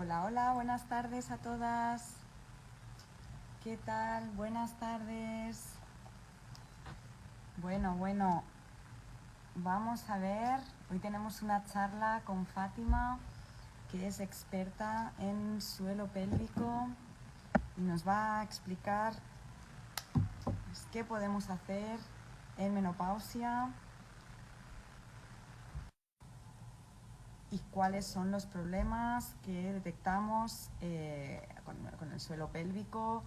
Hola, hola, buenas tardes a todas. ¿Qué tal? Buenas tardes. Bueno, vamos a ver. Hoy tenemos una charla con Fátima, que es experta en suelo pélvico y nos va a explicar qué podemos hacer en menopausia y cuáles son los problemas que detectamos con el suelo pélvico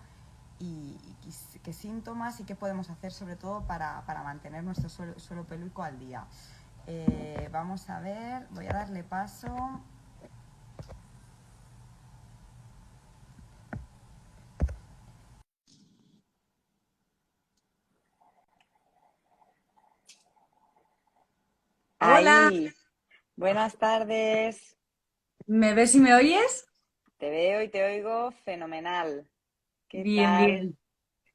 y qué síntomas y qué podemos hacer sobre todo para mantener nuestro suelo pélvico al día. Vamos a ver, voy a darle paso. Hola, Ahí, buenas tardes. ¿me ves y me oyes? Te veo y te oigo fenomenal. ¿Qué Bien, tal? bien.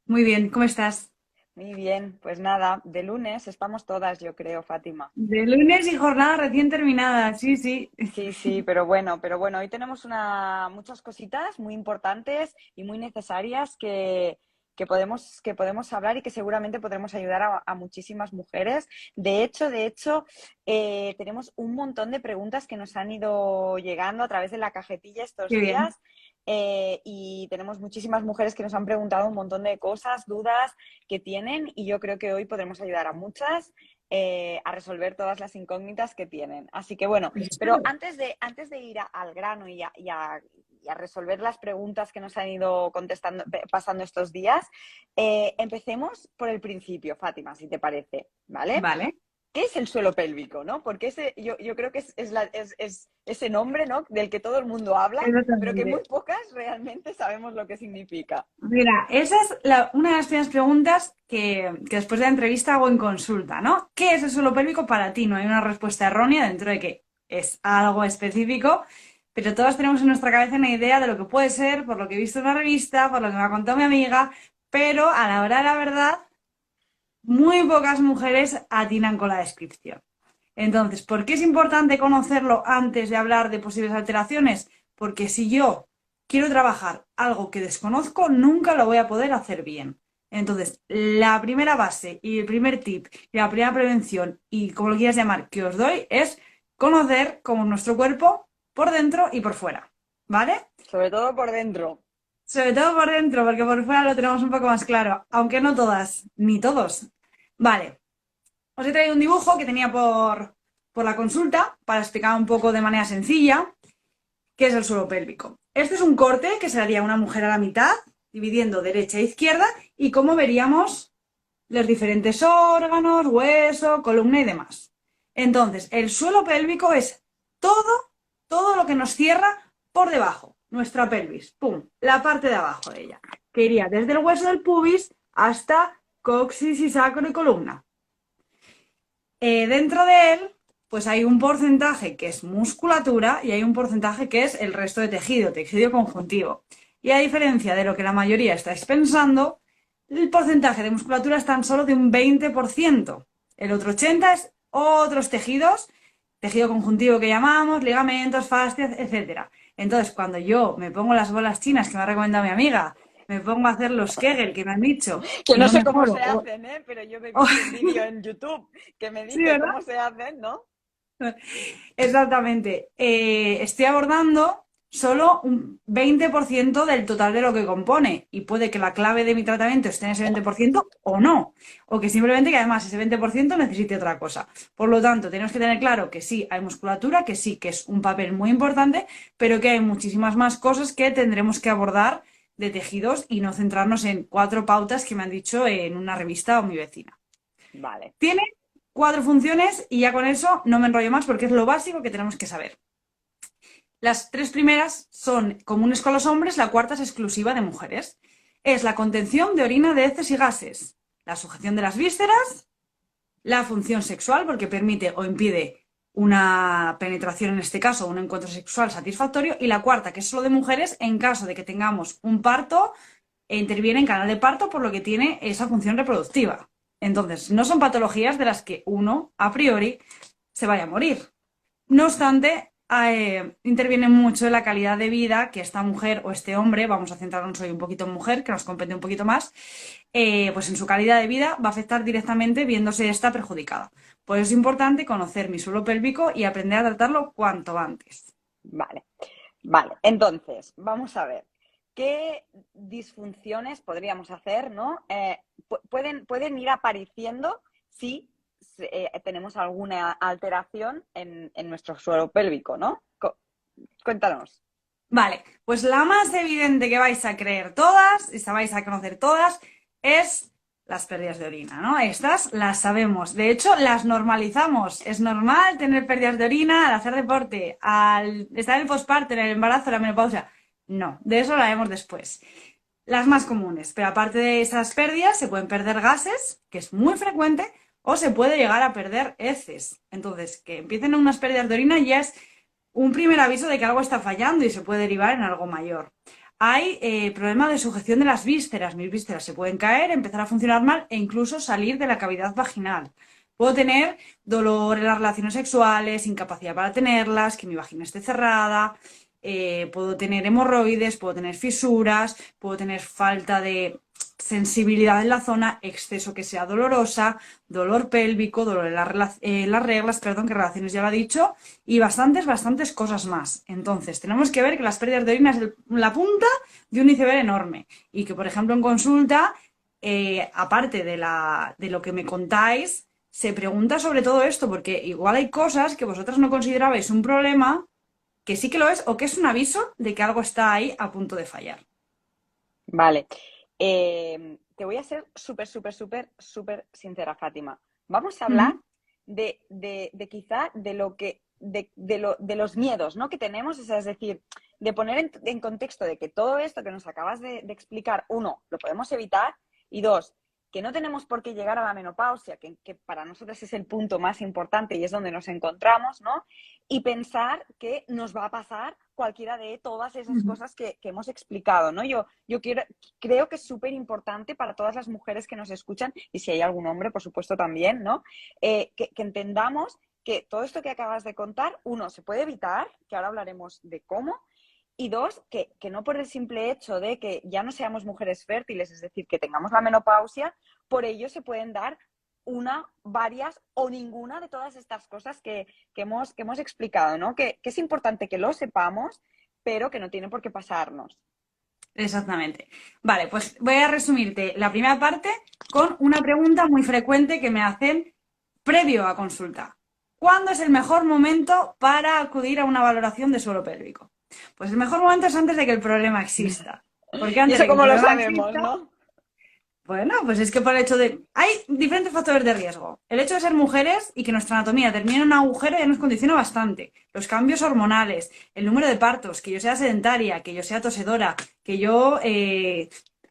Muy bien, ¿cómo estás? Muy bien, pues nada, de lunes estamos todas, yo creo, Fátima. De lunes y jornada recién terminada, sí, sí. Sí, sí, pero bueno, hoy tenemos muchas cositas muy importantes y muy necesarias que podemos hablar y que seguramente podremos ayudar a muchísimas mujeres. De hecho, tenemos un montón de preguntas que nos han ido llegando a través de la cajetilla estos Qué bien. días. Y tenemos muchísimas mujeres que nos han preguntado un montón de cosas, dudas que tienen y yo creo que hoy podremos ayudar a muchas a resolver todas las incógnitas que tienen. Así que bueno, Pues pero espero. antes de ir al grano y a resolver las preguntas que nos han ido contestando, pasando estos días, empecemos por el principio, Fátima, si te parece, ¿vale? Vale, ¿Qué es el suelo pélvico, no? Porque yo creo que es ese nombre, ¿no? Del que todo el mundo habla, pero que muy exactamente. pocas realmente sabemos lo que significa. Mira, esa es una de las primeras preguntas que después de la entrevista hago en consulta, ¿no? ¿Qué es el suelo pélvico para ti? No hay una respuesta errónea dentro de que es algo específico, pero todos tenemos en nuestra cabeza una idea de lo que puede ser, por lo que he visto en una revista, por lo que me ha contado mi amiga, pero a la hora de la verdad muy pocas mujeres atinan con la descripción. Entonces, ¿por qué es importante conocerlo antes de hablar de posibles alteraciones? Porque si yo quiero trabajar algo que desconozco, nunca lo voy a poder hacer bien. Entonces, la primera base y el primer tip y la primera prevención y como lo quieras llamar que os doy es conocer cómo es nuestro cuerpo por dentro y por fuera. ¿Vale? Sobre todo por dentro. Sobre todo por dentro, porque por fuera lo tenemos un poco más claro, aunque no todas, ni todos. Vale, os he traído un dibujo que tenía por la consulta para explicar un poco de manera sencilla qué es el suelo pélvico. Este es un corte que se haría a una mujer a la mitad, dividiendo derecha e izquierda, y cómo veríamos los diferentes órganos, hueso, columna y demás. Entonces, el suelo pélvico es todo, todo lo que nos cierra por debajo, nuestra pelvis, pum, la parte de abajo de ella, que iría desde el hueso del pubis hasta coxis y sacro y columna. Dentro de él, pues hay un porcentaje que es musculatura y hay un porcentaje que es el resto de tejido, tejido conjuntivo. Y a diferencia de lo que la mayoría estáis pensando, el porcentaje de musculatura es tan solo de un 20%. El otro 80% es otros tejidos, tejido conjuntivo que llamamos, ligamentos, fascias, etcétera. Entonces, cuando yo me pongo las bolas chinas que me ha recomendado mi amiga, me pongo a hacer los Kegel que me han dicho Que y no no sé cómo mejoro, se hacen, ¿eh? Pero yo me he o visto un vídeo en YouTube que me sí, dice ¿verdad? cómo se hacen, ¿no? Exactamente. Estoy abordando solo un 20% del total de lo que compone y puede que la clave de mi tratamiento esté en ese 20% o no, o que simplemente que además ese 20% necesite otra cosa. Por lo tanto, tenemos que tener claro que sí, hay musculatura, que sí, que es un papel muy importante, pero que hay muchísimas más cosas que tendremos que abordar de tejidos y no centrarnos en 4 pautas que me han dicho en una revista o mi vecina. Vale. Tiene 4 funciones y ya con eso no me enrollo más porque es lo básico que tenemos que saber. Las 3 primeras son comunes con los hombres, la cuarta es exclusiva de mujeres. Es la contención de orina, de heces y gases, la sujeción de las vísceras, la función sexual porque permite o impide una penetración, en este caso, un encuentro sexual satisfactorio, y la cuarta, que es solo de mujeres, en caso de que tengamos un parto, interviene en canal de parto, por lo que tiene esa función reproductiva. Entonces, no son patologías de las que uno, a priori, se vaya a morir. No obstante, interviene mucho en la calidad de vida que esta mujer o este hombre, vamos a centrarnos hoy un poquito en mujer, que nos compete un poquito más, pues en su calidad de vida va a afectar directamente viéndose esta perjudicada. Por eso es importante conocer mi suelo pélvico y aprender a tratarlo cuanto antes. Vale, vale. Entonces, vamos a ver. ¿Qué disfunciones podríamos hacer, ¿no? Pueden ir apareciendo si tenemos alguna alteración en nuestro suelo pélvico, ¿no? Cuéntanos. Vale, pues la más evidente que vais a creer todas y vais a conocer todas es las pérdidas de orina, ¿no? Estas las sabemos, de hecho las normalizamos. Es normal tener pérdidas de orina al hacer deporte, al estar en el posparto, en el embarazo, en la menopausia. No, de eso la vemos después. Las más comunes, pero aparte de esas pérdidas se pueden perder gases, que es muy frecuente, o se puede llegar a perder heces. Entonces, que empiecen unas pérdidas de orina ya es un primer aviso de que algo está fallando y se puede derivar en algo mayor. Hay problemas de sujeción de las vísceras. Mis vísceras se pueden caer, empezar a funcionar mal e incluso salir de la cavidad vaginal. Puedo tener dolor en las relaciones sexuales, incapacidad para tenerlas, que mi vagina esté cerrada, puedo tener hemorroides, puedo tener fisuras, puedo tener falta de sensibilidad en la zona, exceso que sea dolorosa, dolor pélvico, dolor en las reglas, perdón, que relaciones ya lo he dicho, y bastantes cosas más. Entonces, tenemos que ver que las pérdidas de orina es la punta de un iceberg enorme y que, por ejemplo, en consulta, aparte de lo que me contáis, se pregunta sobre todo esto, porque igual hay cosas que vosotras no considerabais un problema, que sí que lo es, o que es un aviso de que algo está ahí a punto de fallar. Vale. Te voy a ser súper sincera, Fátima. Vamos a hablar de quizá de lo que de los miedos, ¿no? que tenemos, es decir, de poner en contexto de que todo esto que nos acabas de explicar, uno, lo podemos evitar, y dos, que no tenemos por qué llegar a la menopausia, que para nosotros es el punto más importante y es donde nos encontramos, ¿no? Y pensar que nos va a pasar cualquiera de todas esas cosas que hemos explicado, ¿no? Yo creo que es súper importante para todas las mujeres que nos escuchan, y si hay algún hombre, por supuesto, también, ¿no? Que entendamos que todo esto que acabas de contar, uno, se puede evitar, que ahora hablaremos de cómo, y dos, que no por el simple hecho de que ya no seamos mujeres fértiles, es decir, que tengamos la menopausia, por ello se pueden dar una, varias o ninguna de todas estas cosas que hemos explicado, ¿no? Que es importante que lo sepamos, pero que no tiene por qué pasarnos. Exactamente. Vale, pues voy a resumirte la primera parte con una pregunta muy frecuente que me hacen previo a consulta. ¿Cuándo es el mejor momento para acudir a una valoración de suelo pélvico? Pues el mejor momento es antes de que el problema exista. Porque ¿Y antes eso de que el cómo lo problema sabemos, exista, no? bueno, pues es que por el hecho de... Hay diferentes factores de riesgo. El hecho de ser mujeres y que nuestra anatomía termine en un agujero ya nos condiciona bastante. Los cambios hormonales, el número de partos, que yo sea sedentaria, que yo sea tosedora, que yo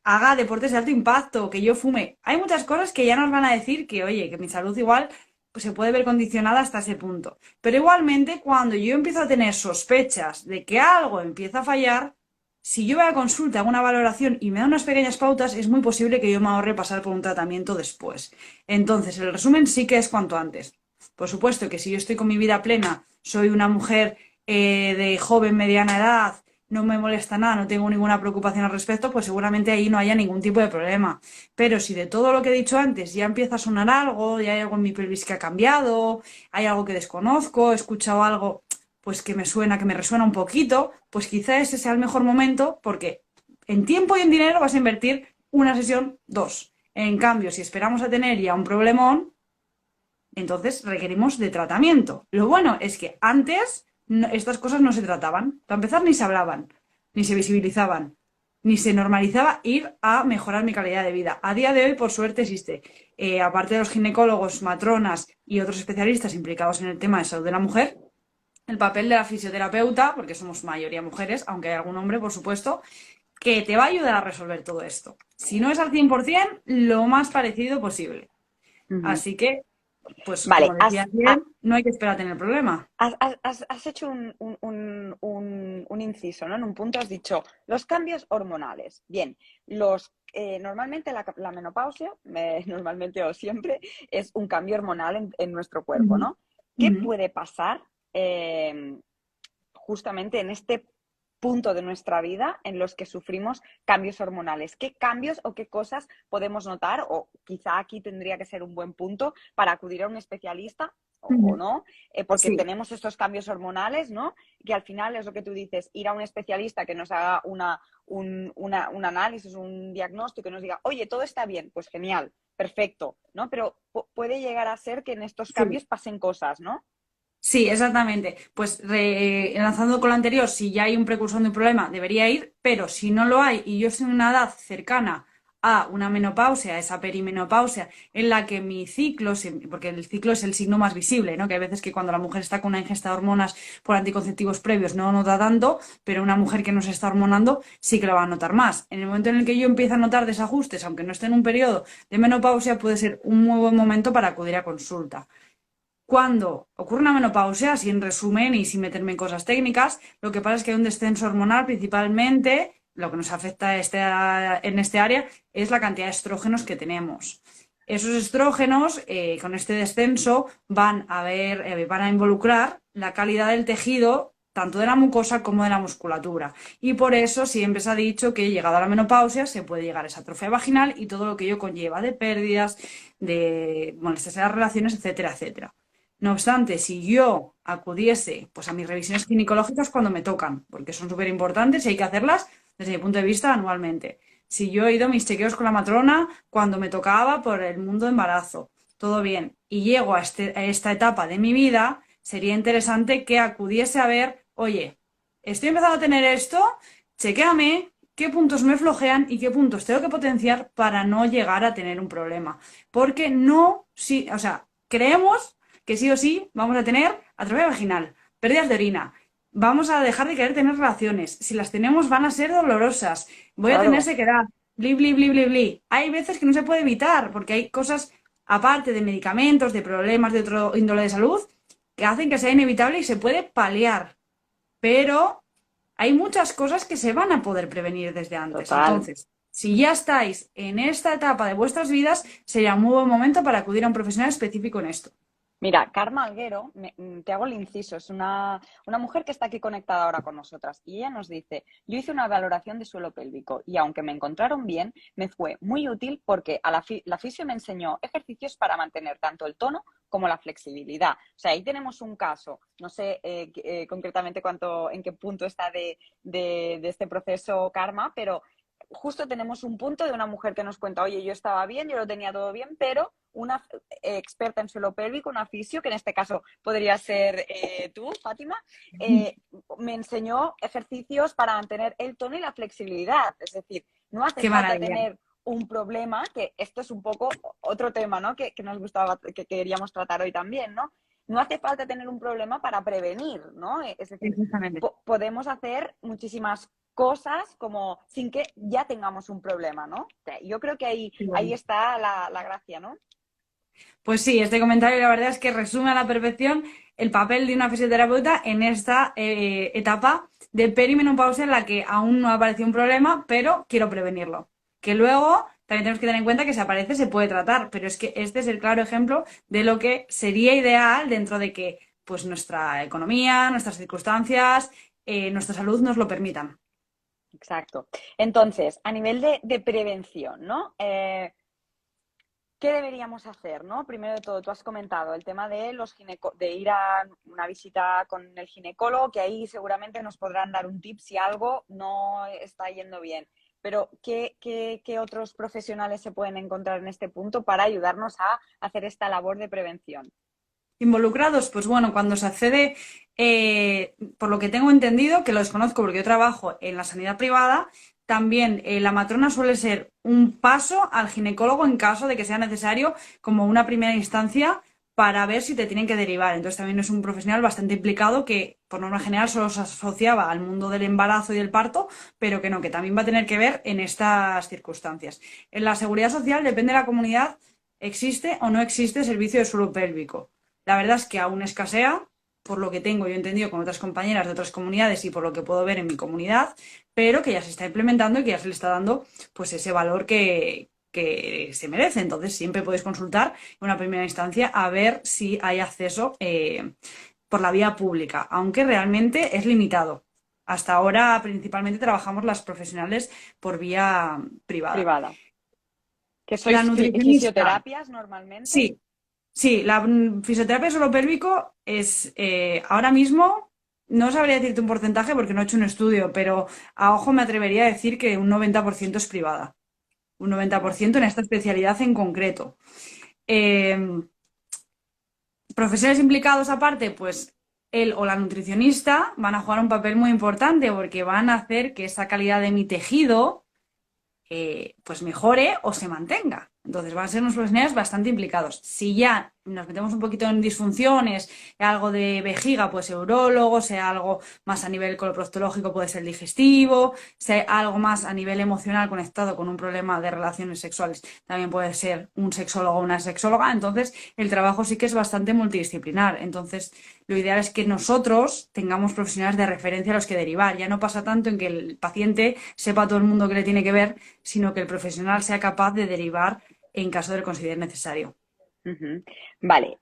haga deportes de alto impacto, que yo fume. Hay muchas cosas que ya nos van a decir que, oye, que mi salud igual pues, se puede ver condicionada hasta ese punto. Pero igualmente, cuando yo empiezo a tener sospechas de que algo empieza a fallar, si yo voy a consulta, hago una valoración y me da unas pequeñas pautas, es muy posible que yo me ahorre pasar por un tratamiento después. Entonces, el resumen sí que es cuanto antes. Por supuesto que si yo estoy con mi vida plena, soy una mujer de joven, mediana edad, no me molesta nada, no tengo ninguna preocupación al respecto, pues seguramente ahí no haya ningún tipo de problema. Pero si de todo lo que he dicho antes ya empieza a sonar algo, ya hay algo en mi pelvis que ha cambiado, hay algo que desconozco, he escuchado algo pues que me suena, que me resuena un poquito, pues quizá ese sea el mejor momento porque en tiempo y en dinero vas a invertir una sesión, dos. En cambio, si esperamos a tener ya un problemón, entonces requerimos de tratamiento. Lo bueno es que antes estas cosas no se trataban. Para empezar, ni se hablaban, ni se visibilizaban, ni se normalizaba ir a mejorar mi calidad de vida. A día de hoy, por suerte, existe. Aparte de los ginecólogos, matronas y otros especialistas implicados en el tema de salud de la mujer, el papel de la fisioterapeuta, porque somos mayoría mujeres, aunque hay algún hombre, por supuesto, que te va a ayudar a resolver todo esto. Si no es al 100%, lo más parecido posible. Así que, pues Vale, como decías bien, no hay que esperar a tener problema. has hecho un inciso, ¿no? En un punto has dicho los cambios hormonales. Bien, normalmente la menopausia, normalmente o siempre, es un cambio hormonal en nuestro cuerpo, ¿no? ¿Qué puede pasar justamente en este punto de nuestra vida en los que sufrimos cambios hormonales. ¿Qué cambios o qué cosas podemos notar? O quizá aquí tendría que ser un buen punto para acudir a un especialista o Ujú. no, porque Sí, tenemos estos cambios hormonales, ¿no? Que al final es lo que tú dices, ir a un especialista que nos haga un análisis, un diagnóstico y nos diga, oye, todo está bien, pues genial, perfecto, ¿no? Pero puede llegar a ser que en estos sí. cambios pasen cosas, ¿no? Sí, exactamente. Pues enlazando con lo anterior, si ya hay un precursor de un problema, debería ir, pero si no lo hay y yo estoy en una edad cercana a una menopausia, a esa perimenopausia, en la que mi ciclo, porque el ciclo es el signo más visible, ¿no? Que hay veces que cuando la mujer está con una ingesta de hormonas por anticonceptivos previos no nota tanto, pero una mujer que no se está hormonando sí que lo va a notar más. En el momento en el que yo empiezo a notar desajustes, aunque no esté en un periodo de menopausia, puede ser un muy buen momento para acudir a consulta. Cuando ocurre una menopausia, así en resumen y sin meterme en cosas técnicas, lo que pasa es que hay un descenso hormonal principalmente, lo que nos afecta en este área es la cantidad de estrógenos que tenemos. Esos estrógenos, con este descenso, van a involucrar la calidad del tejido, tanto de la mucosa como de la musculatura. Y por eso siempre se ha dicho que llegado a la menopausia se puede llegar a esa atrofia vaginal y todo lo que ello conlleva de pérdidas, de molestias en las relaciones, etcétera, etcétera. No obstante, si yo acudiese pues, a mis revisiones ginecológicas cuando me tocan, porque son súper importantes y hay que hacerlas desde mi punto de vista anualmente. Si yo he ido a mis chequeos con la matrona cuando me tocaba por el mundo de embarazo, todo bien, y llego a esta etapa de mi vida, sería interesante que acudiese a ver, oye, estoy empezando a tener esto, chequéame qué puntos me flojean y qué puntos tengo que potenciar para no llegar a tener un problema. Porque no, sí, o sea, creemos que sí o sí vamos a tener atrofia vaginal, pérdidas de orina, vamos a dejar de querer tener relaciones, si las tenemos van a ser dolorosas, voy a tener Claro, sequedad, bli, bli, bli, bli, bli. Hay veces que no se puede evitar porque hay cosas, aparte de medicamentos, de problemas de otro índole de salud, que hacen que sea inevitable y se puede paliar, pero hay muchas cosas que se van a poder prevenir desde antes. total. Entonces, si ya estáis en esta etapa de vuestras vidas, sería un muy buen momento para acudir a un profesional específico en esto. Mira, Karma Alguero, te hago el inciso, es una mujer que está aquí conectada ahora con nosotras y ella nos dice, yo hice una valoración de suelo pélvico y aunque me encontraron bien, me fue muy útil porque la fisio me enseñó ejercicios para mantener tanto el tono como la flexibilidad. O sea, ahí tenemos un caso, no sé concretamente en qué punto está de este proceso Karma, pero justo tenemos un punto de una mujer que nos cuenta, oye, yo estaba bien, yo lo tenía todo bien, pero una experta en suelo pélvico, una fisio, que en este caso podría ser tú, Fátima, me enseñó ejercicios para mantener el tono y la flexibilidad. Es decir, no hace Qué falta maravilla. tener un problema, que esto es un poco otro tema, ¿no? Que nos gustaba, que queríamos tratar hoy también, ¿no? No hace falta tener un problema para prevenir, ¿no? Es decir, Exactamente. podemos hacer muchísimas cosas como sin que ya tengamos un problema, ¿no? O sea, yo creo que Qué ahí bueno. está la gracia, ¿no? Pues sí, este comentario la verdad es que resume a la perfección el papel de una fisioterapeuta en esta etapa de perimenopausia en la que aún no ha aparecido un problema, pero quiero prevenirlo. Que luego también tenemos que tener en cuenta que si aparece se puede tratar, pero es que este es el claro ejemplo de lo que sería ideal dentro de que pues nuestra economía, nuestras circunstancias, nuestra salud nos lo permitan. Exacto. Entonces, a nivel de prevención, ¿no? ¿Qué deberíamos hacer, no? Primero de todo, tú has comentado el tema de de ir a una visita con el ginecólogo, que ahí seguramente nos podrán dar un tip si algo no está yendo bien. Pero, ¿qué otros profesionales se pueden encontrar en este punto para ayudarnos a hacer esta labor de prevención? Involucrados, pues bueno, cuando se accede, por lo que tengo entendido, que lo desconozco porque yo trabajo en la sanidad privada, también la matrona suele ser un paso al ginecólogo en caso de que sea necesario como una primera instancia para ver si te tienen que derivar. Entonces también es un profesional bastante implicado que por norma general solo se asociaba al mundo del embarazo y del parto, pero que no, que también va a tener que ver en estas circunstancias. En la seguridad social, depende de la comunidad, existe o no existe servicio de suelo pélvico. La verdad es que aún escasea, por lo que tengo yo entendido con otras compañeras de otras comunidades y por lo que puedo ver en mi comunidad, pero que ya se está implementando y que ya se le está dando pues ese valor que se merece. Entonces siempre podéis consultar en una primera instancia a ver si hay acceso por la vía pública, aunque realmente es limitado. Hasta ahora principalmente trabajamos las profesionales por vía privada. Privada. ¿Que La sois nutricionista, fisioterapias normalmente? sí, sí, la fisioterapia suelo pélvico es ahora mismo, no sabría decirte un porcentaje porque no he hecho un estudio, pero a ojo me atrevería a decir que un 90% es privada. Un Vale. 90% en esta especialidad en concreto. Eh, Profesores implicados aparte, pues él o la nutricionista van a jugar un papel muy importante porque van a hacer que esa calidad de mi tejido pues mejore o se mantenga. Entonces van a ser unos profesionales bastante implicados. Si ya nos metemos un poquito en disfunciones, algo de vejiga, puede ser urólogo, sea algo más a nivel coloproctológico, puede ser digestivo, sea algo más a nivel emocional conectado con un problema de relaciones sexuales, también puede ser un sexólogo o una sexóloga. Entonces el trabajo sí que es bastante multidisciplinar. Entonces lo ideal es que nosotros tengamos profesionales de referencia a los que derivar. Ya no pasa tanto en que el paciente sepa a todo el mundo que le tiene que ver, sino que el profesional sea capaz de derivar en caso de que lo considere necesario. Ujú. Vale,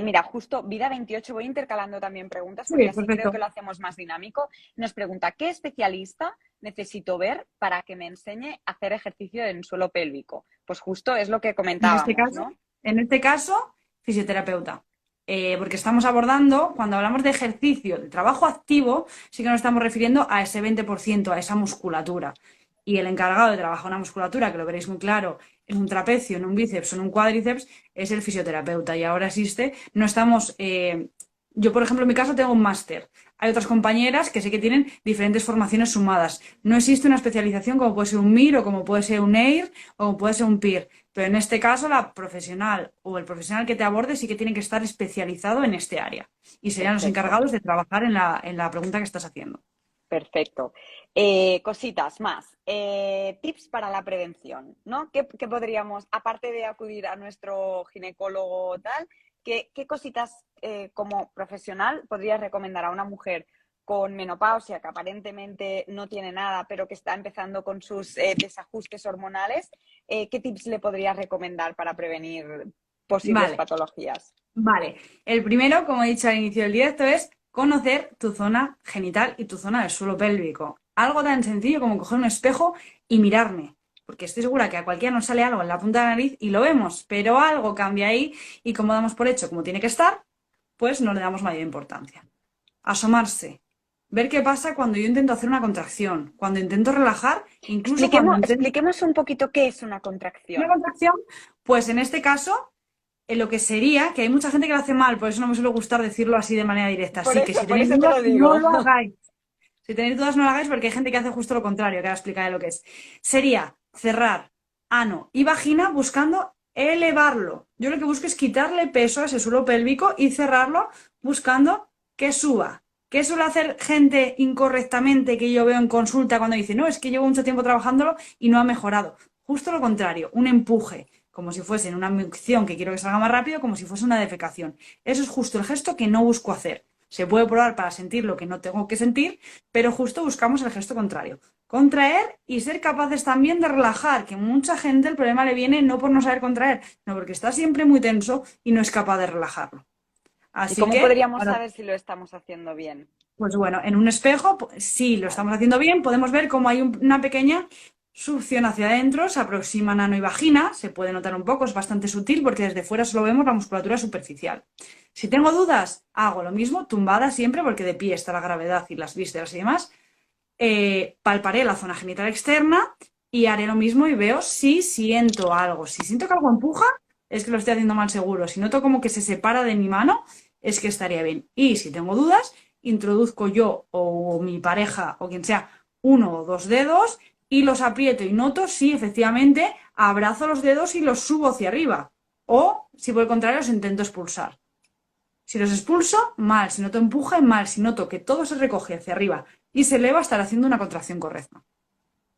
mira, justo Vida28, voy intercalando también preguntas Sí, porque así creo que perfecto. lo hacemos más dinámico. Nos pregunta, ¿qué especialista necesito ver para que me enseñe a hacer ejercicio en suelo pélvico? Pues justo es lo que En este comentábamos, caso, ¿no? en este caso, fisioterapeuta. Porque estamos abordando, cuando hablamos de ejercicio, de trabajo activo, sí que nos estamos refiriendo a ese 20%, a esa musculatura. Y el encargado de trabajar una musculatura, que lo veréis muy claro, en un trapecio, en un bíceps o en un cuádriceps, es el fisioterapeuta. Y ahora existe, no estamos, yo por ejemplo en mi caso tengo un máster. Hay otras compañeras que sé que tienen diferentes formaciones sumadas. No existe una especialización como puede ser un MIR o como puede ser un EIR o como puede ser un PIR. Pero en este caso, la profesional o el profesional que te aborde sí que tiene que estar especializado en este área. Y serían los Perfecto. encargados de trabajar en la pregunta que estás haciendo. Perfecto. Cositas más. Tips para la prevención, ¿no? ¿Qué podríamos, aparte de acudir a nuestro ginecólogo tal, qué cositas como profesional podrías recomendar a una mujer con menopausia que aparentemente no tiene nada, pero que está empezando con sus desajustes hormonales? ¿Qué tips le podrías recomendar para prevenir posibles Vale, patologías? vale. El primero, como he dicho al inicio del directo, es conocer tu zona genital y tu zona del suelo pélvico. Algo tan sencillo como coger un espejo y mirarme. Porque estoy segura que a cualquiera nos sale algo en la punta de la nariz y lo vemos, pero algo cambia ahí y como damos por hecho como tiene que estar, pues no le damos mayor importancia. Asomarse, ver qué pasa cuando yo intento hacer una contracción, cuando intento relajar, incluso cuando intento Expliquemos un poquito qué es una una contracción. contracción, pues en este caso, en lo que sería, que hay mucha gente que lo hace mal, por eso no me suele gustar decirlo así de manera directa. Así que si Por tenéis eso te dudas, lo no digo. lo hagáis. Si tenéis dudas, no lo hagáis porque hay gente que hace justo lo contrario, que ahora explicaré lo que es. Sería cerrar ano y vagina buscando elevarlo. Yo lo que busco es quitarle peso a ese suelo pélvico y cerrarlo buscando que suba. ¿Qué suele hacer gente incorrectamente que yo veo en consulta cuando dice, no, es que llevo mucho tiempo trabajándolo y no ha mejorado? Justo lo contrario, un empuje, como si fuese en una micción que quiero que salga más rápido, como si fuese una defecación. Eso es justo el gesto que no busco hacer. Se puede probar para sentir lo que no tengo que sentir, pero justo buscamos el gesto contrario. Contraer y ser capaces también de relajar, que mucha gente el problema le viene no por no saber contraer, no porque está siempre muy tenso y no es capaz de relajarlo. ¿Y Así cómo que, podríamos ahora, saber si lo estamos haciendo bien? pues bueno, en un espejo, si lo Vale. estamos haciendo bien, podemos ver cómo hay una pequeña succión hacia adentro, se aproximan ano y vagina, se puede notar un poco, es bastante sutil porque desde fuera solo vemos la musculatura superficial. Si tengo dudas, hago lo mismo, tumbada siempre, porque de pie está la gravedad y las vísceras y demás. Palparé la zona genital externa y haré lo mismo y veo si siento algo. Si siento que algo empuja, es que lo estoy haciendo mal seguro. Si noto como que se separa de mi mano, es que estaría bien. Y si tengo dudas, introduzco yo o mi pareja o quien sea uno o dos dedos y los aprieto y noto si efectivamente abrazo los dedos y los subo hacia arriba. O, si por el contrario, los intento expulsar. Si los expulso, mal. Si noto empuje, mal. Si noto que todo se recoge hacia arriba y se eleva, estar haciendo una contracción correcta.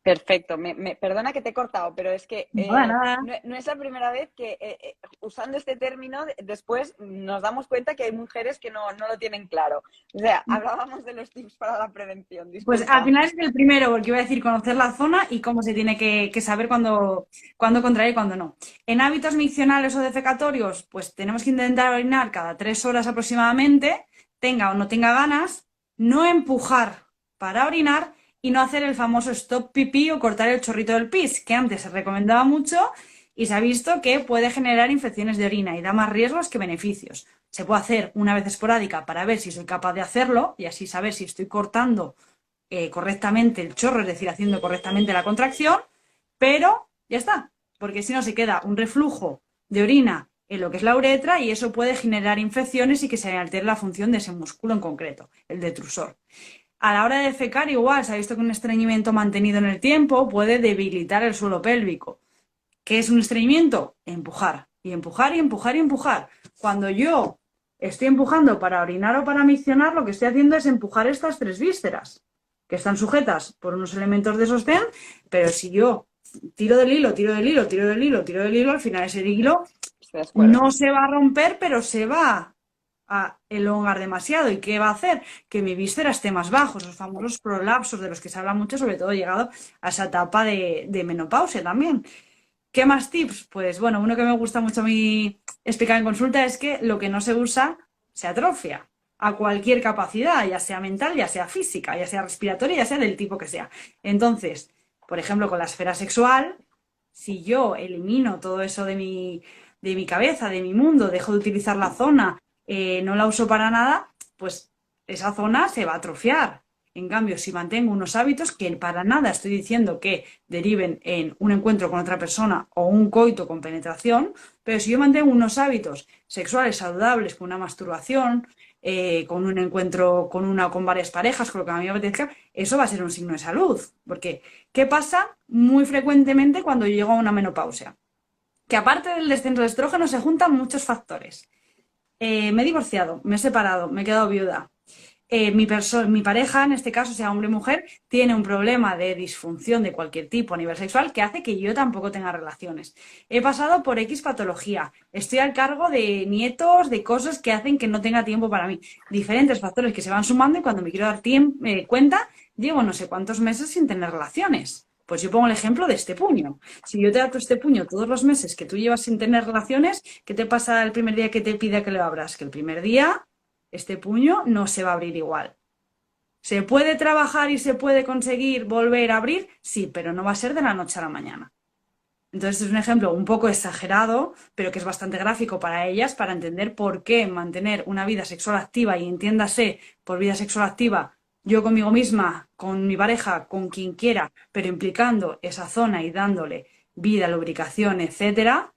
Perfecto. Perdona que te he cortado, pero es que Nada, nada. no es la primera vez que usando este término después nos damos cuenta que hay mujeres que no lo tienen claro. O sea, hablábamos de los tips para la prevención, Pues al disculpa. final es el primero, porque iba a decir conocer la zona y cómo se tiene que saber cuándo contraer y cuándo no. En hábitos miccionales o defecatorios, pues tenemos que intentar orinar cada 3 horas aproximadamente. tenga o no tenga ganas, no empujar para orinar y no hacer el famoso stop pipí o cortar el chorrito del pis, que antes se recomendaba mucho y se ha visto que puede generar infecciones de orina y da más riesgos que beneficios. Se puede hacer una vez esporádica para ver si soy capaz de hacerlo y así saber si estoy cortando correctamente el chorro, es decir, haciendo correctamente la contracción, pero ya está, porque si no se queda un reflujo de orina en lo que es la uretra y eso puede generar infecciones y que se altere la función de ese músculo en concreto, el detrusor. A la hora de defecar, igual, se ha visto que un estreñimiento mantenido en el tiempo puede debilitar el suelo pélvico. ¿Qué es un estreñimiento? Empujar, y empujar, y empujar, y empujar. Cuando yo estoy empujando para orinar o para miccionar, lo que estoy haciendo es empujar estas 3 vísceras, que están sujetas por unos elementos de sostén, pero si yo tiro del hilo, tiro del hilo, tiro del hilo, tiro del hilo, al final ese hilo no se va a romper, pero se va a elongar demasiado. ¿Y qué va a hacer? Que mi víscera esté más bajo, esos famosos prolapsos de los que se habla mucho, sobre todo llegado a esa etapa de menopausia también. ¿Qué más tips? Pues bueno, uno que me gusta mucho a mí explicar en consulta es que lo que no se usa se atrofia a cualquier capacidad, ya sea mental, ya sea física, ya sea respiratoria, ya sea del tipo que sea. Entonces, por ejemplo, con la esfera sexual, si yo elimino todo eso de mi cabeza, de mi mundo, dejo de utilizar la zona, no la uso para nada, pues esa zona se va a atrofiar. En cambio, si mantengo unos hábitos que para nada estoy diciendo que deriven en un encuentro con otra persona o un coito con penetración, pero si yo mantengo unos hábitos sexuales saludables, con una masturbación, con un encuentro con una o con varias parejas, con lo que a mí me apetezca, eso va a ser un signo de salud. Porque, ¿qué pasa muy frecuentemente cuando yo llego a una menopausia? Que aparte del descenso de estrógeno se juntan muchos factores. Me he divorciado, me he separado, me he quedado viuda. Mi pareja, en este caso, sea hombre o mujer, tiene un problema de disfunción de cualquier tipo a nivel sexual que hace que yo tampoco tenga relaciones. He pasado por X patología, estoy al cargo de nietos, de cosas que hacen que no tenga tiempo para mí. Diferentes factores que se van sumando y cuando me quiero dar cuenta, llevo no sé cuántos meses sin tener relaciones. Pues yo pongo el ejemplo de este puño. Si yo te ato este puño todos los meses que tú llevas sin tener relaciones, ¿qué te pasa el primer día que te pida que lo abras? Que el primer día este puño no se va a abrir igual. ¿Se puede trabajar y se puede conseguir volver a abrir? Sí, pero no va a ser de la noche a la mañana. Entonces es un ejemplo un poco exagerado, pero que es bastante gráfico para ellas, para entender por qué mantener una vida sexual activa, y entiéndase por vida sexual activa, yo conmigo misma, con mi pareja, con quien quiera, pero implicando esa zona y dándole vida, lubricación, etcétera,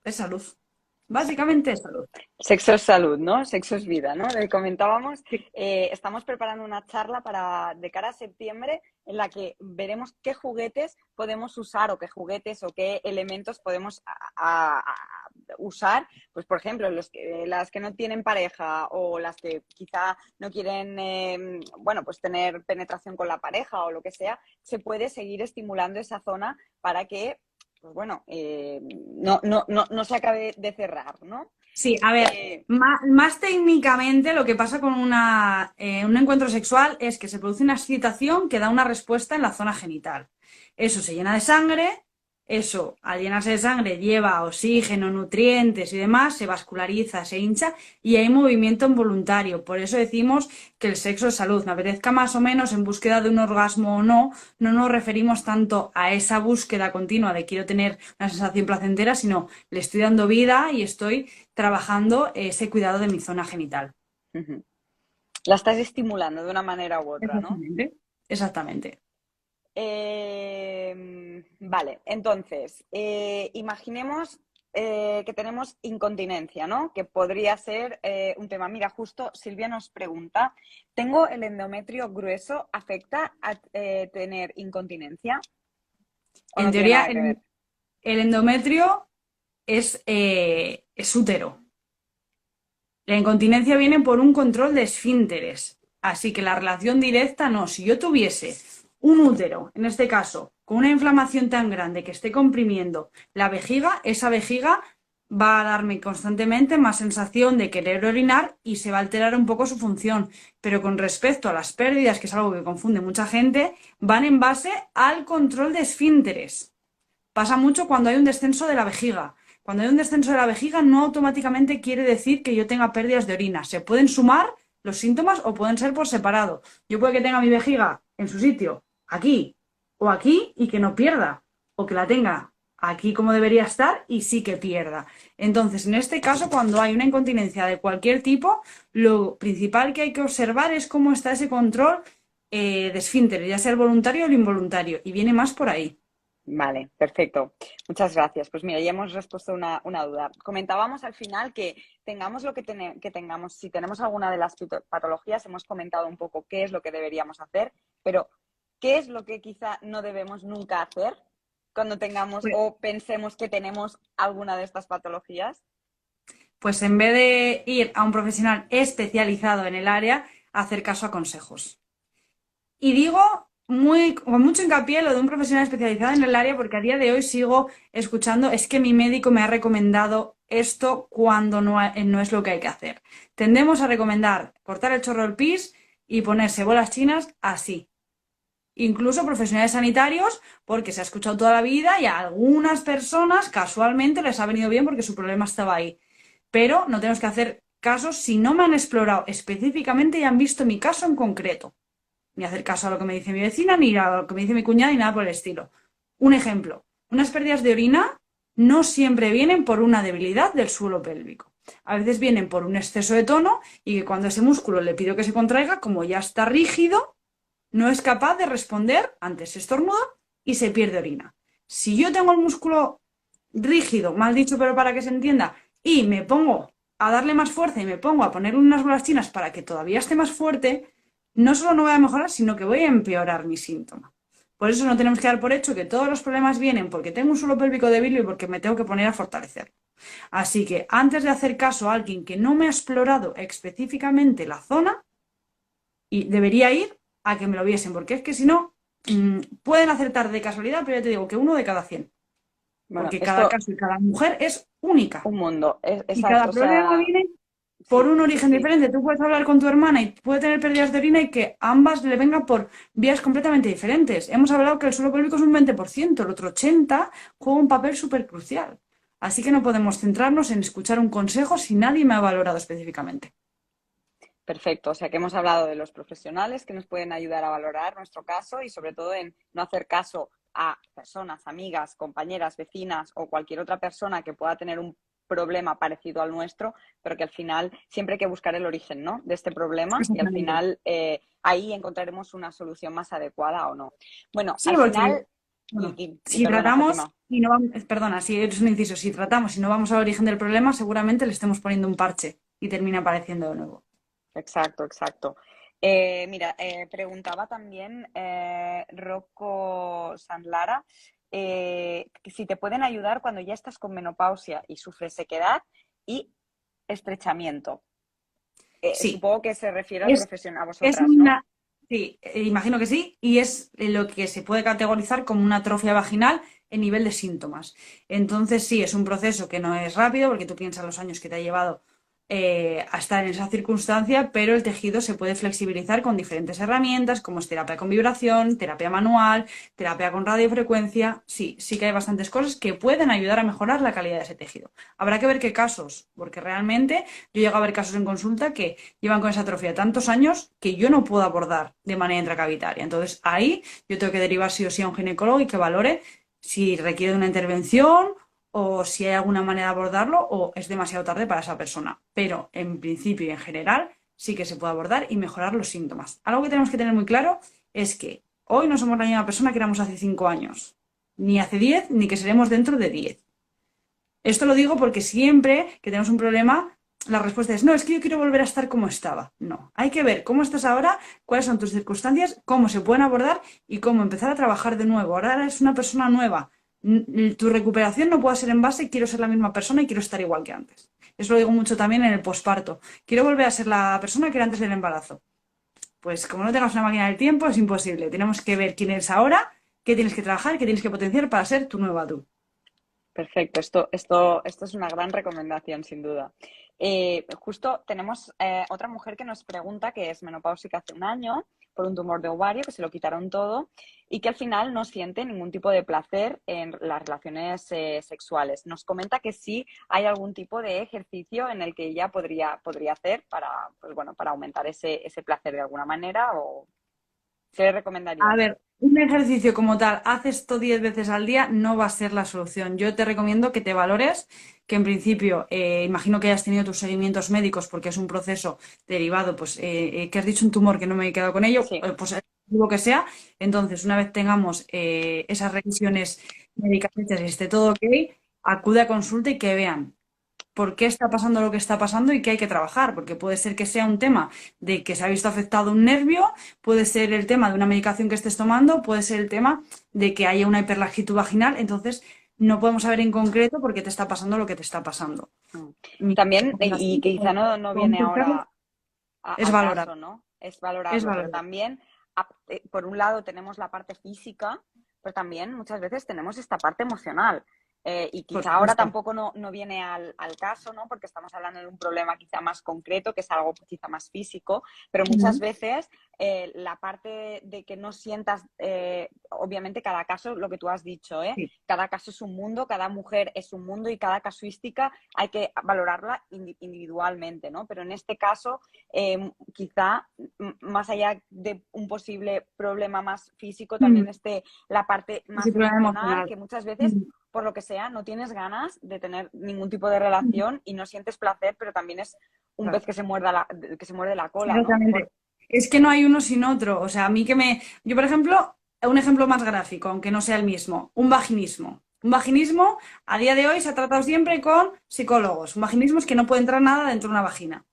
es salud. Básicamente es salud. Sexo es salud, ¿no? Sexo es vida, ¿no? Le comentábamos, Sí. estamos preparando una charla de cara a septiembre en la que veremos qué juguetes podemos usar o qué juguetes o qué elementos podemos usar. Pues, por ejemplo, las que no tienen pareja o las que quizá no quieren, pues tener penetración con la pareja o lo que sea, se puede seguir estimulando esa zona para que pues bueno, no se acabe de cerrar, ¿no? Sí, a ver, más técnicamente lo que pasa con un encuentro sexual es que se produce una excitación que da una respuesta en la zona genital. Eso se llena de sangre, eso al llenarse de sangre lleva oxígeno, nutrientes y demás, se vasculariza, se hincha y hay movimiento involuntario. Por eso decimos que el sexo es salud. Me apetezca más o menos en búsqueda de un orgasmo o no, no nos referimos tanto a esa búsqueda continua de quiero tener una sensación placentera, sino le estoy dando vida y estoy trabajando ese cuidado de mi zona genital. Uh-huh. La estás estimulando de una manera u otra, ¿no? Exactamente. Vale, entonces, imaginemos que tenemos incontinencia, ¿no? Que podría ser un tema. Mira, justo Silvia nos pregunta, ¿tengo el endometrio grueso? ¿Afecta a tener incontinencia? En no teoría, tiene nada que ver? el endometrio es útero. La incontinencia viene por un control de esfínteres. Así que la relación directa no. Si yo tuviese un útero, en este caso, con una inflamación tan grande que esté comprimiendo la vejiga, esa vejiga va a darme constantemente más sensación de querer orinar y se va a alterar un poco su función. Pero con respecto a las pérdidas, que es algo que confunde mucha gente, van en base al control de esfínteres. Pasa mucho cuando hay un descenso de la vejiga. Cuando hay un descenso de la vejiga no automáticamente quiere decir que yo tenga pérdidas de orina. Se pueden sumar los síntomas o pueden ser por separado. Yo puede que tenga mi vejiga en su sitio, aquí o aquí, y que no pierda, o que la tenga aquí como debería estar y sí que pierda. Entonces, en este caso, cuando hay una incontinencia de cualquier tipo, lo principal que hay que observar es cómo está ese control de esfínter, ya sea el voluntario o el involuntario, y viene más por ahí. Vale, perfecto. Muchas gracias. Pues mira, ya hemos respuesto una duda. Comentábamos al final que tengamos lo que, que tengamos, si tenemos alguna de las patologías, hemos comentado un poco qué es lo que deberíamos hacer, pero ¿qué es lo que quizá no debemos nunca hacer cuando tengamos Pues, o pensemos que tenemos alguna de estas patologías? pues en vez de ir a un profesional especializado en el área, hacer caso a consejos. Y digo con mucho hincapié lo de un profesional especializado en el área porque a día de hoy sigo escuchando, es que mi médico me ha recomendado esto cuando no es lo que hay que hacer. Tendemos a recomendar cortar el chorro del pis y ponerse bolas chinas así. Incluso profesionales sanitarios, porque se ha escuchado toda la vida y a algunas personas casualmente les ha venido bien porque su problema estaba ahí. Pero no tenemos que hacer caso si no me han explorado específicamente y han visto mi caso en concreto, ni hacer caso a lo que me dice mi vecina, ni a lo que me dice mi cuñada, ni nada por el estilo. Un ejemplo, unas pérdidas de orina no siempre vienen por una debilidad del suelo pélvico. A veces vienen por un exceso de tono y que cuando ese músculo le pido que se contraiga, como ya está rígido, no es capaz de responder ante ese estornudo y se pierde orina. Si yo tengo el músculo rígido, mal dicho, pero para que se entienda, y me pongo a darle más fuerza y me pongo a ponerle unas bolas chinas para que todavía esté más fuerte, no solo no voy a mejorar, sino que voy a empeorar mi síntoma. Por eso no tenemos que dar por hecho que todos los problemas vienen porque tengo un suelo pélvico débil y porque me tengo que poner a fortalecer. Así que antes de hacer caso a alguien que no me ha explorado específicamente la zona, y debería ir a que me lo viesen, porque es que si no, pueden acertar de casualidad, pero ya te digo que 1 de cada 100, Bueno, porque cada esto, caso y cada mujer es única. un mundo, Y cada exacto, o problema sea, viene por sí, un sí, origen sí. diferente. Tú puedes hablar con tu hermana y puede tener pérdidas de orina y que ambas le vengan por vías completamente diferentes. Hemos hablado que el suelo pélvico es un 20%, el otro 80% juega un papel súper crucial. Así que no podemos centrarnos en escuchar un consejo si nadie me ha valorado específicamente. Perfecto, o sea que hemos hablado de los profesionales que nos pueden ayudar a valorar nuestro caso y sobre todo en no hacer caso a personas, amigas, compañeras, vecinas o cualquier otra persona que pueda tener un problema parecido al nuestro, pero que al final siempre hay que buscar el origen, ¿no?, de este problema y al Exactamente. final ahí encontraremos una solución más adecuada o no. Bueno, Sí, al porque, final, bueno, y si perdona, tratamos Fátima. y no vamos, perdona, si es un inciso, si tratamos y no vamos al origen del problema, seguramente le estemos poniendo un parche y termina apareciendo de nuevo. Exacto, exacto. Mira, preguntaba también Rocco Sanlara que si te pueden ayudar cuando ya estás con menopausia y sufres sequedad y estrechamiento. Sí, Supongo que se refiere al es, profesional a es vosotras, ¿no? una, sí, imagino que sí, y es lo que se puede categorizar como una atrofia vaginal en nivel de síntomas. Entonces, sí, es un proceso que no es rápido, porque tú piensas los años que te ha llevado a estar en esa circunstancia, pero el tejido se puede flexibilizar con diferentes herramientas, como es terapia con vibración, terapia manual, terapia con radiofrecuencia. Sí, sí que hay bastantes cosas que pueden ayudar a mejorar la calidad de ese tejido. Habrá que ver qué casos, porque realmente yo llego a ver casos en consulta que llevan con esa atrofia tantos años que yo no puedo abordar de manera intracavitaria. Entonces ahí yo tengo que derivar sí o sí a un ginecólogo y que valore si requiere de una intervención o si hay alguna manera de abordarlo o es demasiado tarde para esa persona. Pero en principio y en general sí que se puede abordar y mejorar los síntomas. Algo que tenemos que tener muy claro es que hoy no somos la misma persona que éramos hace 5 años, ni hace 10, ni que seremos dentro de 10. Esto lo digo porque siempre que tenemos un problema, la respuesta es, no, es que yo quiero volver a estar como estaba. No, hay que ver cómo estás ahora, cuáles son tus circunstancias, cómo se pueden abordar y cómo empezar a trabajar de nuevo. Ahora eres una persona nueva. Tu recuperación no puede ser en base, quiero ser la misma persona y quiero estar igual que antes. Eso lo digo mucho también en el posparto. Quiero volver a ser la persona que era antes del embarazo. Pues como no tengas una máquina del tiempo, es imposible. Tenemos que ver quién eres ahora, qué tienes que trabajar, qué tienes que potenciar para ser tu nueva tú. Perfecto, esto es una gran recomendación, sin duda. Justo tenemos otra mujer que nos pregunta, que es menopáusica hace un año, por un tumor de ovario, que se lo quitaron todo y que al final no siente ningún tipo de placer en las relaciones sexuales. Nos comenta que sí hay algún tipo de ejercicio en el que ella podría hacer para, pues bueno, para aumentar ese placer de alguna manera, o ¿qué le A recomendarías? ver, un ejercicio como tal, haces esto 10 veces al día, no va a ser la solución. Yo te recomiendo que te valores, que en principio, imagino que hayas tenido tus seguimientos médicos porque es un proceso derivado, pues, que has dicho un tumor que no me he quedado con ello, Sí. pues lo que sea. Entonces, una vez tengamos esas revisiones médicas hechas y esté todo ok, acude a consulta y que vean por qué está pasando lo que está pasando y qué hay que trabajar, porque puede ser que sea un tema de que se ha visto afectado un nervio, puede ser el tema de una medicación que estés tomando, puede ser el tema de que haya una hiperlaxitud vaginal, entonces no podemos saber en concreto por qué te está pasando lo que te está pasando. Mm. Mi También, y recomendación quizá no viene ahora es al valorar, caso, ¿no? Es es valorarlo, pero valorar. también, por un lado, tenemos la parte física, pero también muchas veces tenemos esta parte emocional. Y Por quizá ahora supuesto. tampoco no viene al caso, ¿no? Porque estamos hablando de un problema quizá más concreto, que es algo quizá más físico, pero muchas Ujú. veces la parte de que no sientas, obviamente cada caso, lo que tú has dicho, Sí, cada caso es un mundo, cada mujer es un mundo y cada casuística hay que valorarla individualmente, ¿no? Pero en este caso, quizá más allá de un posible problema más físico, mm, también esté la parte sí, más problema emocional, emocional. que muchas veces, Mm, por lo que sea, no tienes ganas de tener ningún tipo de mm, relación y no sientes placer, pero también es un pez claro. que se muerde la cola, ¿no? Exactamente. Es que no hay uno sin otro. O sea, a mí que me... Yo, por ejemplo, un ejemplo más gráfico, aunque no sea el mismo, un vaginismo. Un vaginismo, a día de hoy, se ha tratado siempre con psicólogos. Un vaginismo es que no puede entrar nada dentro de una vagina.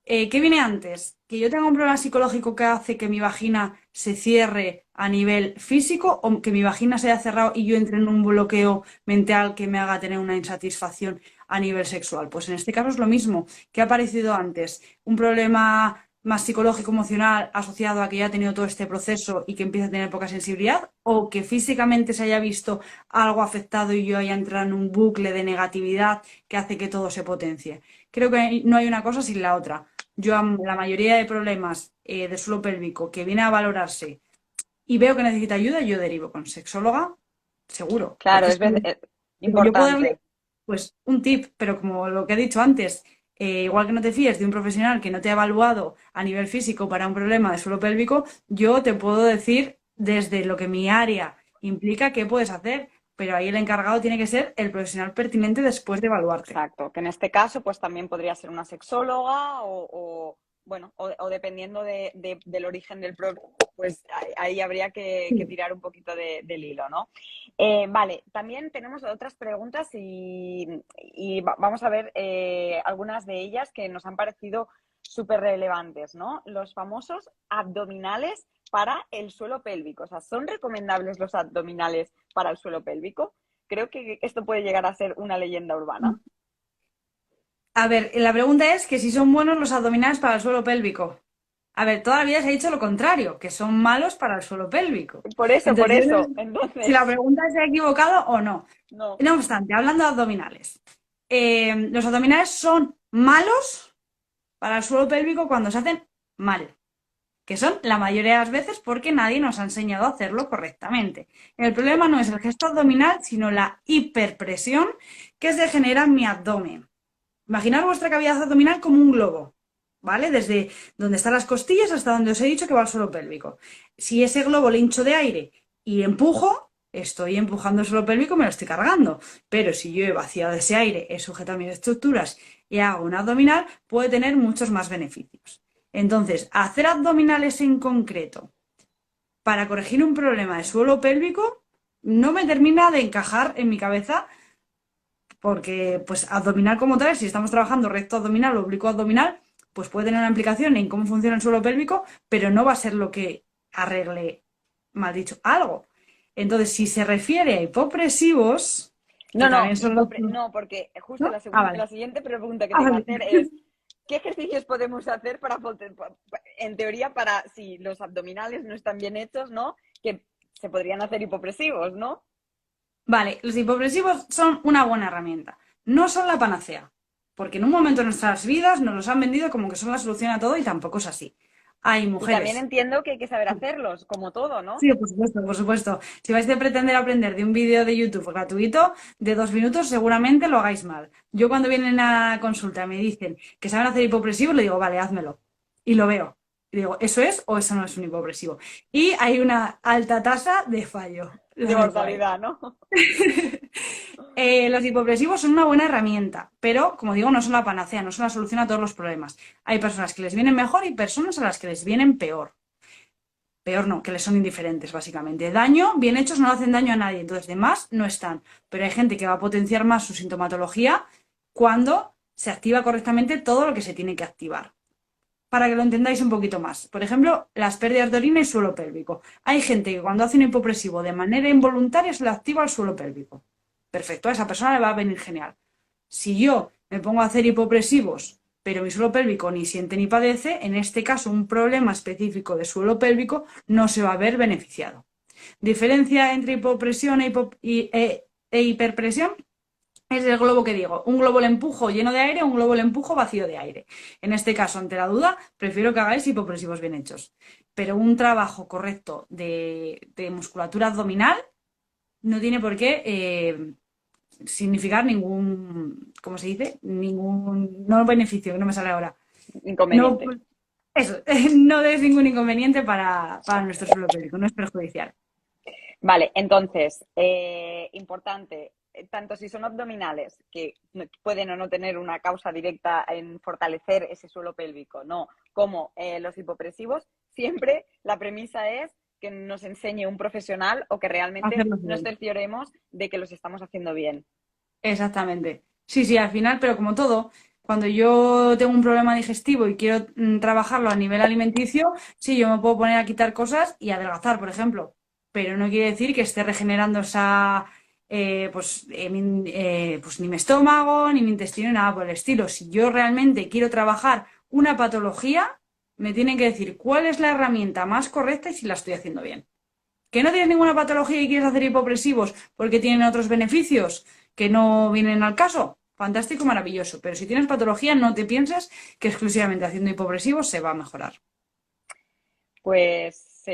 ¿Qué viene antes? ¿Que yo tenga un problema psicológico que hace que mi vagina se cierre a nivel físico o que mi vagina se haya cerrado y yo entre en un bloqueo mental que me haga tener una insatisfacción a nivel sexual? Pues en este caso es lo mismo. ¿Qué ha aparecido antes? ¿Un problema más psicológico, emocional, asociado a que ya ha tenido todo este proceso y que empieza a tener poca sensibilidad? ¿O que físicamente se haya visto algo afectado y yo haya entrado en un bucle de negatividad que hace que todo se potencie? Creo que no hay una cosa sin la otra. Yo la mayoría de problemas de suelo pélvico que viene a valorarse y veo que necesita ayuda, yo derivo con sexóloga, seguro. Claro, Porque es que digo, yo puedo darle importante. pues un tip, pero como lo que he dicho antes, igual que no te fíes de un profesional que no te ha evaluado a nivel físico para un problema de suelo pélvico, yo te puedo decir desde lo que mi área implica qué puedes hacer, pero ahí el encargado tiene que ser el profesional pertinente después de evaluarte. Exacto, que en este caso pues también podría ser una sexóloga bueno, o dependiendo del origen del problema, pues ahí habría que tirar un poquito del hilo, ¿no? Vale, también tenemos otras preguntas y vamos a ver algunas de ellas que nos han parecido súper relevantes, ¿no? Los famosos abdominales para el suelo pélvico. O sea, ¿son recomendables los abdominales para el suelo pélvico? Creo que esto puede llegar a ser una leyenda urbana. A ver, la pregunta es que si son buenos los abdominales para el suelo pélvico. A ver, toda la vida se ha dicho lo contrario, que son malos para el suelo pélvico. Por Entonces, yo no sé eso. si la Entonces, pregunta se ha equivocado o no. no. No obstante, hablando de abdominales, los abdominales son malos para el suelo pélvico cuando se hacen mal, que son la mayoría de las veces porque nadie nos ha enseñado a hacerlo correctamente. El problema no es el gesto abdominal, sino la hiperpresión que se genera en mi abdomen. Imaginar vuestra cavidad abdominal como un globo, ¿vale? Desde donde están las costillas hasta donde os he dicho que va el suelo pélvico. Si ese globo le hincho de aire y empujo, estoy empujando el suelo pélvico y me lo estoy cargando. Pero si yo he vaciado ese aire, he sujetado mis estructuras y hago un abdominal, puede tener muchos más beneficios. Entonces, hacer abdominales en concreto para corregir un problema de suelo pélvico no me termina de encajar en mi cabeza porque pues abdominal como tal, si estamos trabajando recto abdominal o oblicuo abdominal, pues puede tener una implicación en cómo funciona el suelo pélvico, pero no va a ser lo que arregle, mal dicho, algo. Entonces, si se refiere a hipopresivos, que también son los... No, porque justo ¿No? Ah, vale. la siguiente pregunta que Ah, te iba a vale. hacer es, ¿qué ejercicios podemos hacer en teoría, para si los abdominales no están bien hechos, ¿no? Que se podrían hacer hipopresivos, ¿no? Vale, los hipopresivos son una buena herramienta. No son la panacea, porque en un momento de nuestras vidas nos los han vendido como que son la solución a todo y tampoco es así. hay Y también mujeres. entiendo que hay que saber hacerlos, como todo, ¿no? Sí, por supuesto, por supuesto. Si vais a pretender aprender de un vídeo de YouTube gratuito de 2 minutos, seguramente lo hagáis mal. Yo cuando vienen a consulta y me dicen que saben hacer hipopresivos, le digo, vale, házmelo. Y lo veo. Y digo, ¿eso es o eso no es un hipopresivo? Y hay una alta tasa de fallo. Lo De dejo ahí. mortalidad, ¿no? Los hipopresivos son una buena herramienta, pero como digo, no son la panacea, no son la solución a todos los problemas. Hay personas que les vienen mejor y personas a las que les vienen peor. Peor no, que les son indiferentes, básicamente. Daño, bien hechos, no le hacen daño a nadie, entonces de más no están. Pero hay gente que va a potenciar más su sintomatología cuando se activa correctamente todo lo que se tiene que activar. Para que lo entendáis un poquito más. Por ejemplo, las pérdidas de orina y suelo pélvico. Hay gente que cuando hace un hipopresivo de manera involuntaria se le activa el suelo pélvico. Perfecto, a esa persona le va a venir genial. Si yo me pongo a hacer hipopresivos, pero mi suelo pélvico ni siente ni padece, en este caso un problema específico de suelo pélvico no se va a ver beneficiado. Diferencia entre hipopresión e hiperpresión es el globo que digo. Un globo le empujo lleno de aire, un globo le empujo vacío de aire. En este caso, ante la duda, prefiero que hagáis hipopresivos bien hechos. Pero un trabajo correcto de musculatura abdominal no tiene por qué significar ningún, ¿cómo se dice? Ningún, no beneficio, que no me sale ahora. No, Inconveniente. eso, no es ningún inconveniente para nuestro suelo pélvico, no es perjudicial. Vale, entonces, importante, tanto si son abdominales, que pueden o no tener una causa directa en fortalecer ese suelo pélvico, no, como los hipopresivos, siempre la premisa es que nos enseñe un profesional o que realmente Hacerlo nos bien. cercioremos de que los estamos haciendo bien. Exactamente. Sí, sí, al final, pero como todo, cuando yo tengo un problema digestivo y quiero trabajarlo a nivel alimenticio, sí, yo me puedo poner a quitar cosas y adelgazar, por ejemplo, pero no quiere decir que esté regenerando pues ni mi estómago, ni mi intestino, ni nada por el estilo. Si yo realmente quiero trabajar una patología, me tienen que decir cuál es la herramienta más correcta y si la estoy haciendo bien. ¿Que no tienes ninguna patología y quieres hacer hipopresivos porque tienen otros beneficios que no vienen al caso? Fantástico, maravilloso. Pero si tienes patología, no te pienses que exclusivamente haciendo hipopresivos se va a mejorar. Pues,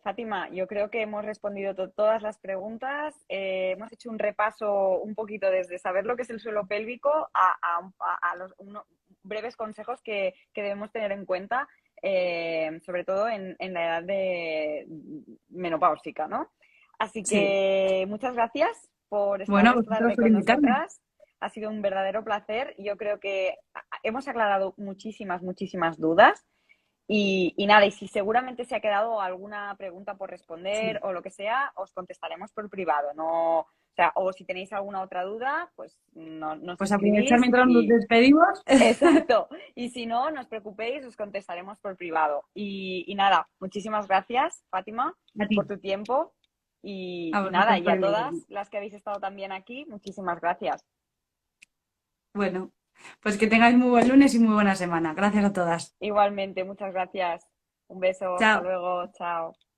Fátima, yo creo que hemos respondido todas las preguntas. Hemos hecho un repaso un poquito desde saber lo que es el suelo pélvico a los breves consejos que debemos tener en cuenta, sobre todo en la edad de menopáusica, ¿no? Así Sí. que muchas gracias por estar Bueno, esta vosotros tarde por con invitarme. nosotras. Ha sido un verdadero placer. Yo creo que hemos aclarado muchísimas dudas. Y nada, y si seguramente se ha quedado alguna pregunta por responder Sí. o lo que sea, os contestaremos por privado, no, o sea, o si tenéis alguna otra duda, pues nos Pues aprovechar escribís mientras nos y despedimos. exacto. Y si no, no os preocupéis, os contestaremos por privado. Y nada, muchísimas gracias, Fátima, A ti, por tu tiempo. a Y nada, vosotros y por a invitarme. todas las que habéis estado también aquí, muchísimas gracias. Bueno, pues que tengáis muy buen lunes y muy buena semana. Gracias a todas. Igualmente, muchas gracias. Un beso, hasta Chao. luego, chao.